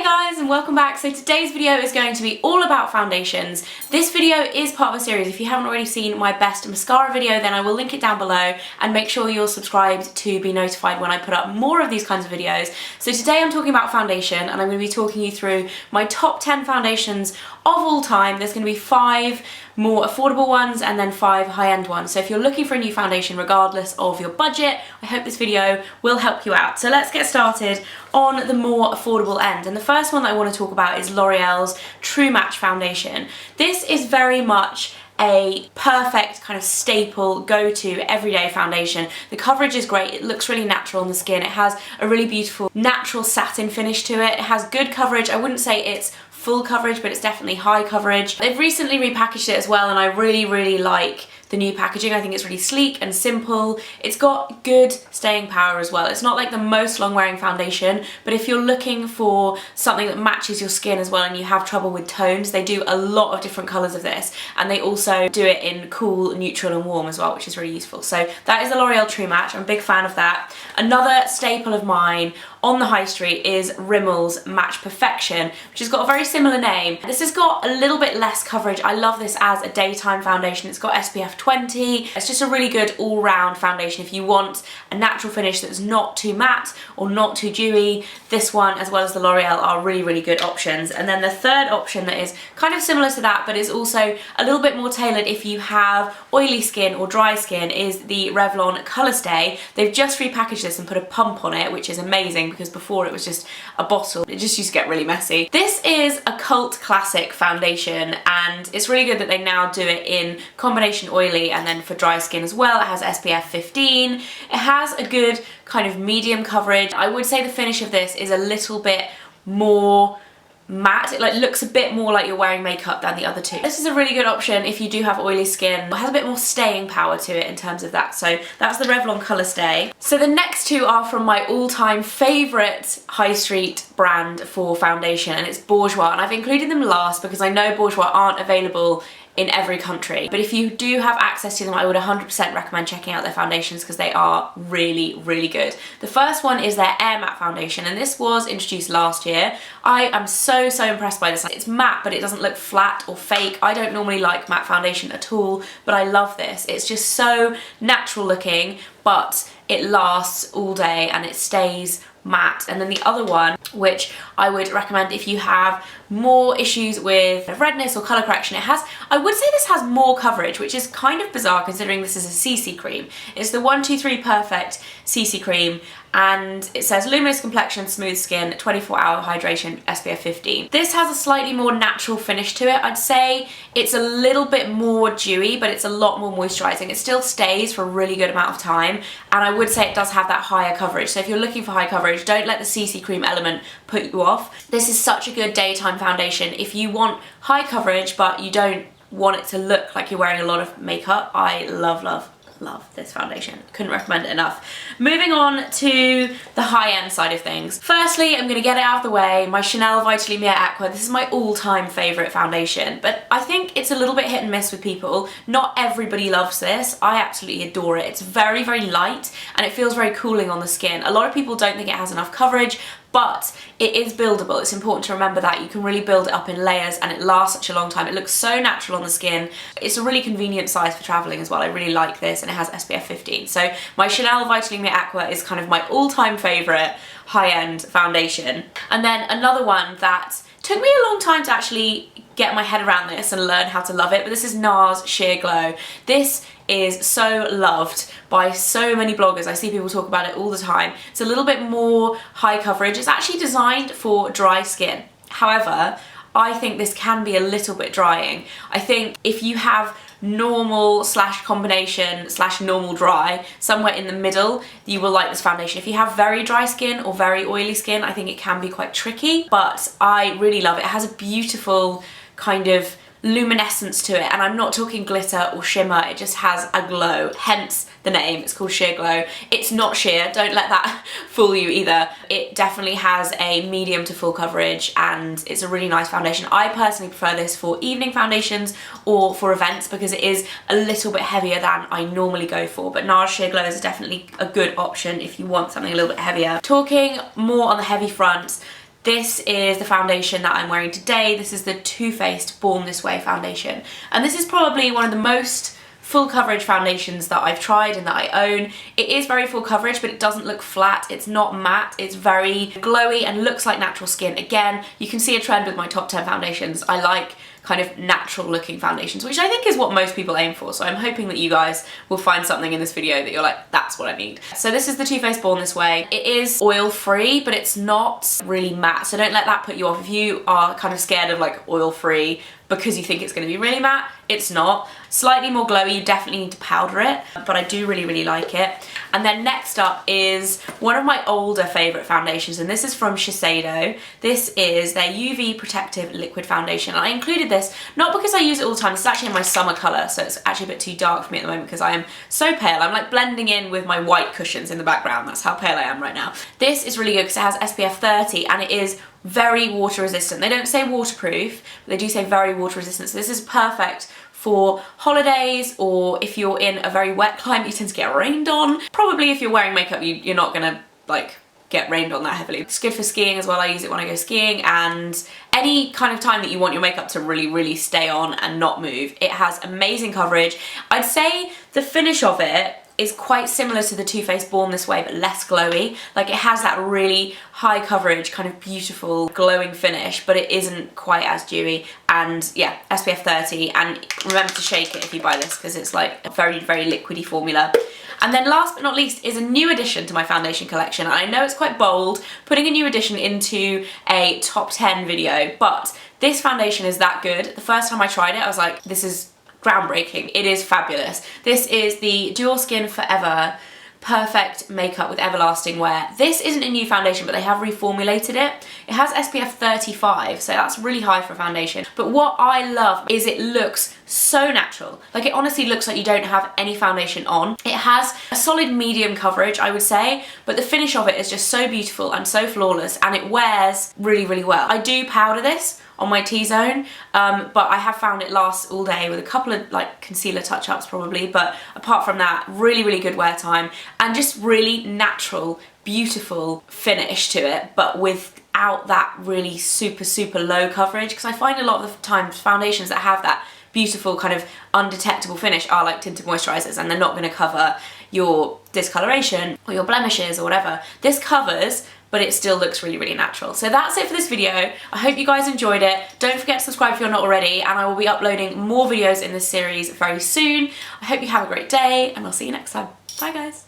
Guys, and welcome back. So today's video is going to be all about foundations. This video is part of a series. If you haven't already seen my best mascara video, then I will link it down below, and make sure you're subscribed to be notified when I put up more of these kinds of videos. So today I'm talking about foundation, and I'm going to be talking you through my top 10 foundations of all time. There's going to be 5 more affordable ones and then 5 high-end ones. So if you're looking for a new foundation regardless of your budget, I hope this video will help you out. So let's get started on the more affordable end. And the first one that I want to talk about is L'Oreal's True Match Foundation. This is very much a perfect kind of staple go-to everyday foundation. The coverage is great, it looks really natural on the skin, it has a really beautiful natural satin finish to it, it has good coverage. I wouldn't say it's full coverage, but it's definitely high coverage. They've recently repackaged it as well, and I really like the new packaging. I think it's really sleek and simple. It's got good staying power as well. It's not like the most long-wearing foundation, but if you're looking for something that matches your skin as well and you have trouble with tones, they do a lot of different colours of this, and they also do it in cool, neutral and warm as well, which is really useful. So that is the L'Oreal True Match. I'm a big fan of that. Another staple of mine on the high street is Rimmel's Match Perfection, which has got a very similar name. This has got a little bit less coverage. I love this as a daytime foundation. It's got SPF 20. It's just a really good all-round foundation. If you want a natural finish that's not too matte or not too dewy, this one as well as the L'Oreal are really good options. And then the third option that is kind of similar to that but is also a little bit more tailored if you have oily skin or dry skin is the Revlon Colorstay. They've just repackaged this and put a pump on it, which is amazing because before it was just a bottle. It just used to get really messy. This is a cult classic foundation, and it's really good that they now do it in combination oily and then for dry skin as well. It has SPF 15. It has a good kind of medium coverage. I would say the finish of this is a little bit more matte. It looks a bit more like you're wearing makeup than the other two. This is a really good option if you do have oily skin. It has a bit more staying power to it in terms of that. So that's the Revlon Colorstay. So the next two are from my all-time favourite high street brand for foundation, and it's Bourgeois. And I've included them last because I know Bourgeois aren't available in every country, but if you do have access to them, I would 100% recommend checking out their foundations because they are really good. The first one is their Air Matte Foundation, and this was introduced last year. I am so impressed by this. It's matte, but it doesn't look flat or fake. I don't normally like matte foundation at all, but I love this. It's just so natural looking, but it lasts all day and it stays matte. And then the other one, which I would recommend if you have more issues with redness or colour correction, I would say this has more coverage, which is kind of bizarre considering this is a CC cream. It's the 123 Perfect CC cream, and it says luminous complexion, smooth skin, 24-hour hydration, SPF 15. This has a slightly more natural finish to it. I'd say it's a little bit more dewy, but it's a lot more moisturising. It still stays for a really good amount of time, and I would say it does have that higher coverage. So if you're looking for high coverage, don't let the CC cream element put you off. This is such a good daytime foundation. If you want high coverage, but you don't want it to look like you're wearing a lot of makeup, I love this foundation. Couldn't recommend it enough. Moving on to the high-end side of things. Firstly, I'm going to get it out of the way, my Chanel Vitalina Aqua. This is my all-time favourite foundation, but I think it's a little bit hit and miss with people. Not everybody loves this. I absolutely adore it. It's very light, and it feels very cooling on the skin. A lot of people don't think it has enough coverage, but it is buildable. It's important to remember that. You can really build it up in layers and it lasts such a long time. It looks so natural on the skin. It's a really convenient size for traveling as well. I really like this, and it has SPF 15. So my Chanel Vitalina Aqua is kind of my all-time favourite high-end foundation. And then another one that took me a long time to actually get my head around this and learn how to love it, but this is NARS Sheer Glow. This is so loved by so many bloggers. I see people talk about it all the time. It's a little bit more high coverage. It's actually designed for dry skin. However, I think this can be a little bit drying. I think if you have normal / combination / normal dry, somewhere in the middle, you will like this foundation. If you have very dry skin or very oily skin, I think it can be quite tricky, but I really love it. It has a beautiful kind of luminescence to it, and I'm not talking glitter or shimmer, it just has a glow, hence the name. It's called Sheer Glow. It's not sheer, don't let that fool you either. It definitely has a medium to full coverage, and it's a really nice foundation. I personally prefer this for evening foundations or for events because it is a little bit heavier than I normally go for, but NARS Sheer Glow is definitely a good option if you want something a little bit heavier. Talking more on the heavy front, This is the foundation that I'm wearing today. This is the Too Faced Born This Way foundation. And this is probably one of the most full coverage foundations that I've tried and that I own. It is very full coverage, but it doesn't look flat. It's not matte. It's very glowy and looks like natural skin. Again, you can see a trend with my top 10 foundations. I like kind of natural looking foundations, which I think is what most people aim for. So I'm hoping that you guys will find something in this video that you're like, that's what I need. So this is the Too Faced Born This Way. It is oil free, but it's not really matte. So don't let that put you off. If you are kind of scared of like oil free because you think it's going to be really matte, it's not. Slightly more glowy, you definitely need to powder it, but I do really, really like it. And then next up is one of my older favourite foundations, and this is from Shiseido. This is their UV Protective Liquid Foundation. And I included this not because I use it all the time, it's actually in my summer colour, so it's actually a bit too dark for me at the moment because I am so pale. I'm like blending in with my white cushions in the background. That's how pale I am right now. This is really good because it has SPF 30 and it is very water resistant. They don't say waterproof, but they do say very water resistant. So this is perfect for holidays, or if you're in a very wet climate, you tend to get rained on. Probably if you're wearing makeup, you're not gonna like get rained on that heavily. It's good for skiing as well. I use it when I go skiing, and any kind of time that you want your makeup to really, really stay on and not move. It has amazing coverage. I'd say the finish of it is quite similar to the Too Faced Born This Way, but less glowy. Like, it has that really high coverage, kind of beautiful glowing finish, but it isn't quite as dewy. And yeah, SPF 30, and remember to shake it if you buy this because it's like a very, very liquidy formula. And then last but not least is a new addition to my foundation collection. And I know it's quite bold putting a new addition into a top 10 video, but this foundation is that good. The first time I tried it, I was like, this is groundbreaking. It is fabulous. This is the Dual Skin Forever Perfect Makeup with Everlasting Wear. This isn't a new foundation, but they have reformulated it. It has SPF 35, so that's really high for a foundation. But what I love is it looks so natural. Like, it honestly looks like you don't have any foundation on. It has a solid medium coverage, I would say, but the finish of it is just so beautiful and so flawless, and it wears really, really well. I do powder this on my T-zone, but I have found it lasts all day with a couple of like concealer touch-ups probably, but apart from that, really, really good wear time and just really natural, beautiful finish to it, but without that really super, super low coverage, because I find a lot of the times foundations that have that beautiful kind of undetectable finish are like tinted moisturizers, and they're not going to cover your discoloration or your blemishes or whatever. This covers, but it still looks really, really natural. So that's it for this video. I hope you guys enjoyed it. Don't forget to subscribe if you're not already, and I will be uploading more videos in this series very soon. I hope you have a great day, and I'll see you next time. Bye guys.